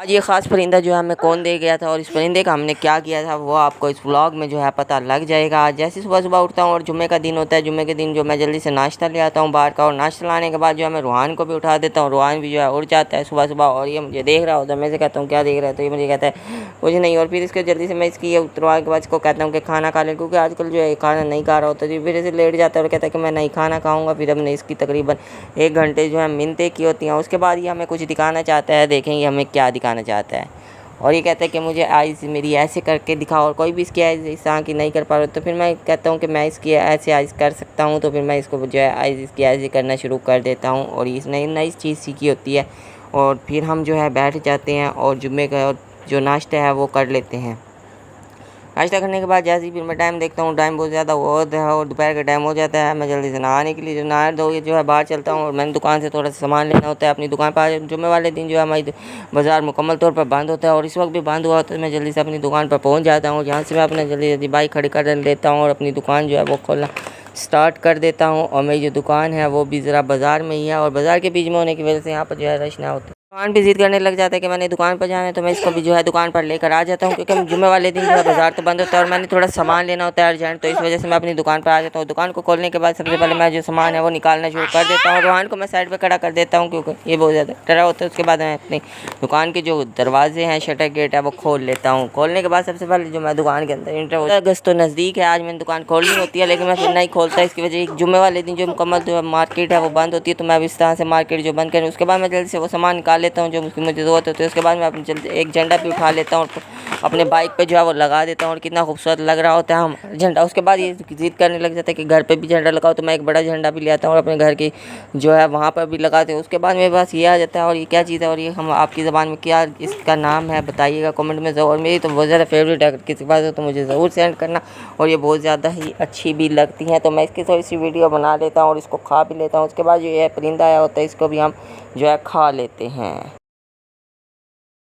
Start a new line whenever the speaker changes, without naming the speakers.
आज ये ख़ास परिंदा जो है हमें कौन दे गया था और इस परिंदे का हमने क्या किया था वो आपको इस व्लॉग में जो है पता लग जाएगा। आज जैसे सुबह सुबह उठता हूँ और जुम्मे का दिन होता है, जुम्मे के दिन जो मैं जल्दी से नाश्ता ले आता हूँ बाहर का, और नाश्ता लाने के बाद जो है मैं रूहान को भी उठा देता हूँ। रूहान भी जो है उठ जाता है सुबह सुबह और ये मुझे देख रहा होता है। मैं से कहता हूँ क्या देख रहा है, तो ये मुझे कहता है कुछ नहीं, और फिर इसके जल्दी से मैं इसकी ये उतरवा के बाद इसको कहता हूँ कि खाना खा ले, क्योंकि आजकल जो है खाना नहीं खा रहा होता, तो फिर ऐसे लेट जाता है और कहता है कि मैं नहीं खाना खाऊँगा। फिर हमने इसकी तकरीबन 1 घंटे जो है मिन्नतें की होती हैं। उसके बाद ये हमें कुछ दिखाना चाहता है, देखेंगे हमें क्या दिखाना चाहता है। और ये कहता है कि मुझे आइज़ मेरी ऐसे करके दिखाओ, और कोई भी इसकी आइज़ इस तरह की नहीं कर पा रहा, तो फिर मैं कहता हूँ कि मैं इसकी ऐसे आइज़ कर सकता हूँ। तो फिर मैं इसको जो है आइज़ इसकी ऐसे करना शुरू कर देता हूँ और इसने नई चीज़ सीखी होती है। और फिर हम जो है बैठ जाते हैं और जुम्मे का जो नाश्ता है वो कर लेते हैं। नाश्ता करने के बाद जैसे ही फिर मैं टाइम देखता हूँ, टाइम बहुत ज़्यादा होता है और दोपहर का टाइम हो जाता है। मैं जल्दी से नहाने के लिए जो नहा धो के जो है बाहर चलता हूँ, और मैंने दुकान से थोड़ा सा सामान लेना होता है अपनी दुकान पर। जुम्मे वाले दिन जो है हमारी बाज़ार मुकम्मल तौर पर बंद होता है, और इस वक्त भी बंद हुआ तो मैं जल्दी से अपनी दुकान पर पहुँच जाता हूँ, जहाँ से मैं अपना जल्दी जल्दी बाइक खड़ी कर लेता हूँ और अपनी दुकान जो है वो खोलना स्टार्ट कर देता हूँ। और मेरी जो दुकान है वो भी ज़रा बाज़ार में ही है, और बाज़ार के बीच में होने की वजह से यहाँ पर जो है रश ना होता है। दुकान भी ज़िद करने लग जाता है कि मैंने दुकान पर जाना है, तो मैं इसको भी जो है दुकान पर लेकर आ जाता हूँ, क्योंकि जुम्मे वाले दिन जो है बाज़ार तो बंद होता है और मैंने थोड़ा सामान लेना होता है अर्जेंट, तो इस वजह से मैं अपनी दुकान पर आ जाता हूँ। दुकान को खोलने के बाद सबसे पहले मैं जो सामान है वो निकालना शुरू कर देता हूँ। रूहान को मैं साइड पर खड़ा कर देता हूँ क्योंकि ये बहुत ज़्यादा डरा होता है। उसके बाद मैं अपनी दुकान के जो दरवाजे हैं, शटर गेट है, वो खोल लेता हूँ। खोलने के बाद सबसे पहले जो मैं दुकान के अंदर इंटर होता है, अगस्त तो नज़दीक है, आज मैंने दुकान खोलनी होती है, लेकिन मैं फिर नहीं खोलता। इसकी वजह जुम्मे वाले दिन जो मुकम्मल जो मार्केट है वो बंद होती है, तो मैं अब इस तरह से मार्केट जो बंद करूँ। उसके बाद मैं जल्दी से वो सामान निकाल लेता हूँ जो मुझे ज़रूरत होती है। उसके बाद मैं अपनी जल्दी एक झंडा भी उठा लेता हूँ, अपने बाइक पे जो है वो लगा देता हूँ, और कितना खूबसूरत लग रहा होता है हम झंडा। उसके बाद ये ज़िद करने लग जाता है कि घर पे भी झंडा लगाओ, तो मैं एक बड़ा झंडा भी ले आता हूँ और अपने घर की जो है वहाँ पर भी लगाते हैं। उसके बाद मेरे पास ये आ जाता है, और ये क्या चीज़ है और ये हम आपकी ज़बान में क्या इसका नाम है बताइएगा कमेंट में ज़रूर। मेरी तो बहुत ज़्यादा फेवरेट है, अगर किसी पास हो तो मुझे ज़रूर सेंड करना, और ये बहुत ज़्यादा ही अच्छी भी लगती हैं। तो मैं इसकी थोड़ी सी वीडियो बना लेता हूँ और इसको खा भी लेता हूँ। उसके बाद जो ये परिंदा आया होता है इसको भी हम जो है खा लेते हैं।